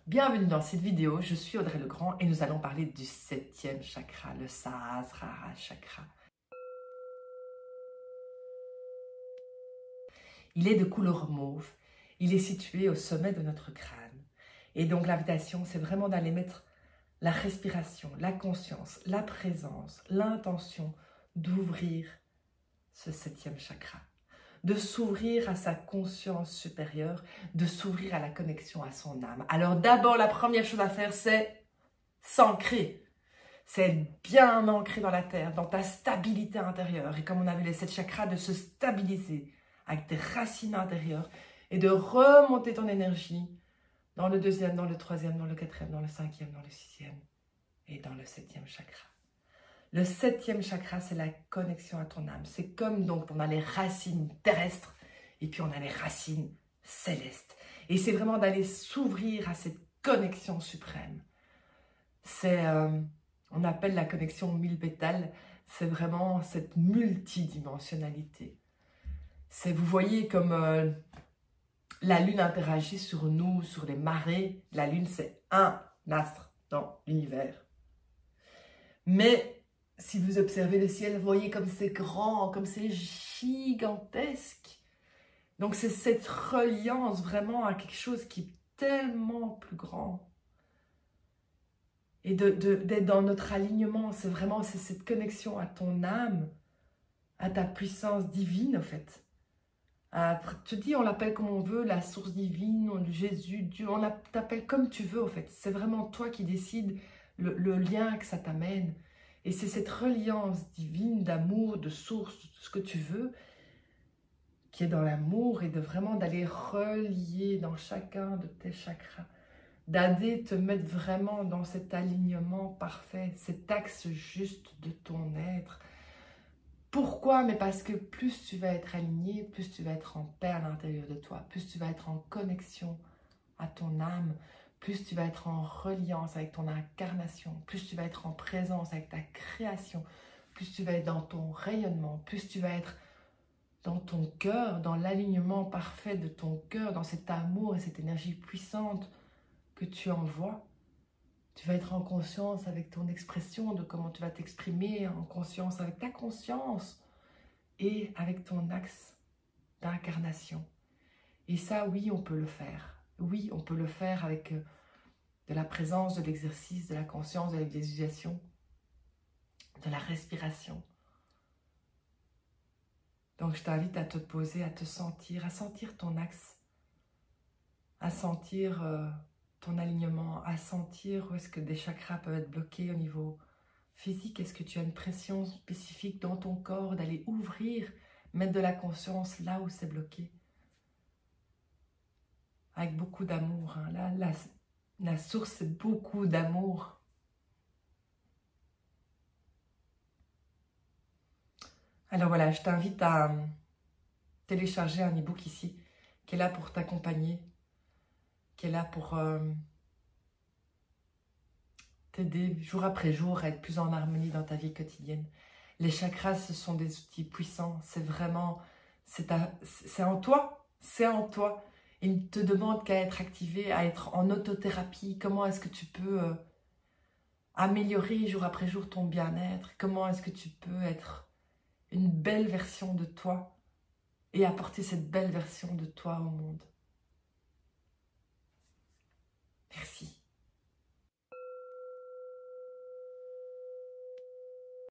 Bienvenue dans cette vidéo, je suis Audrey Legrand et nous allons parler du 7e chakra, le Sahasrara chakra. Il est de couleur mauve, il est situé au sommet de notre crâne. Et donc l'invitation, c'est vraiment d'aller mettre la respiration, la conscience, la présence, l'intention d'ouvrir ce 7e chakra. De s'ouvrir à sa conscience supérieure, de s'ouvrir à la connexion à son âme. Alors d'abord, la première chose à faire, c'est s'ancrer. C'est être bien ancré dans la terre, dans ta stabilité intérieure. Et comme on avait les 7 chakras, de se stabiliser avec tes racines intérieures et de remonter ton énergie dans le 2e, dans le 3e, dans le 4e, dans le 5e, dans le 6e et dans le 7e chakra. Le 7e chakra, c'est la connexion à ton âme. C'est comme donc on a les racines terrestres et puis on a les racines célestes. Et c'est vraiment d'aller s'ouvrir à cette connexion suprême. C'est, on appelle la connexion mille pétales, c'est vraiment cette multidimensionnalité. C'est, vous voyez comme la lune interagit sur nous, sur les marées. La lune, c'est un astre dans l'univers. Mais si vous observez le ciel, vous voyez comme c'est grand, comme c'est gigantesque. Donc c'est cette reliance vraiment à quelque chose qui est tellement plus grand. Et d'être dans notre alignement, c'est vraiment cette connexion à ton âme, à ta puissance divine en fait. Tu dis, on l'appelle comme on veut, la source divine, Jésus, Dieu, on t'appelle comme tu veux en fait. C'est vraiment toi qui décides le lien que ça t'amène. Et c'est cette reliance divine d'amour, de source, de tout ce que tu veux, qui est dans l'amour et de vraiment d'aller relier dans chacun de tes chakras, d'aller te mettre vraiment dans cet alignement parfait, cet axe juste de ton être. Pourquoi? Mais parce que plus tu vas être aligné, plus tu vas être en paix à l'intérieur de toi, plus tu vas être en connexion à ton âme, plus tu vas être en reliance avec ton incarnation, plus tu vas être en présence avec ta création, plus tu vas être dans ton rayonnement, plus tu vas être dans ton cœur, dans l'alignement parfait de ton cœur, dans cet amour et cette énergie puissante que tu envoies. Tu vas être en conscience avec ton expression, de comment tu vas t'exprimer, en conscience avec ta conscience et avec ton axe d'incarnation. Et ça, oui, on peut le faire. Oui, on peut le faire avec de la présence, de l'exercice, de la conscience, de la visualisation, de la respiration. Donc, je t'invite à te poser, à sentir ton axe, à sentir ton alignement, à sentir où est-ce que des chakras peuvent être bloqués au niveau physique. Est-ce que tu as une pression spécifique dans ton corps, d'aller ouvrir, mettre de la conscience là où c'est bloqué. Avec beaucoup d'amour. Hein. Là, la source, c'est beaucoup d'amour. Alors voilà, je t'invite à télécharger un e-book ici, qui est là pour t'accompagner, qui est là pour t'aider jour après jour à être plus en harmonie dans ta vie quotidienne. Les chakras, ce sont des outils puissants. C'est vraiment, c'est en toi, c'est en toi. Il ne te demande qu'à être activé, à être en autothérapie. Comment est-ce que tu peux améliorer jour après jour ton bien-être? Comment est-ce que tu peux être une belle version de toi et apporter cette belle version de toi au monde?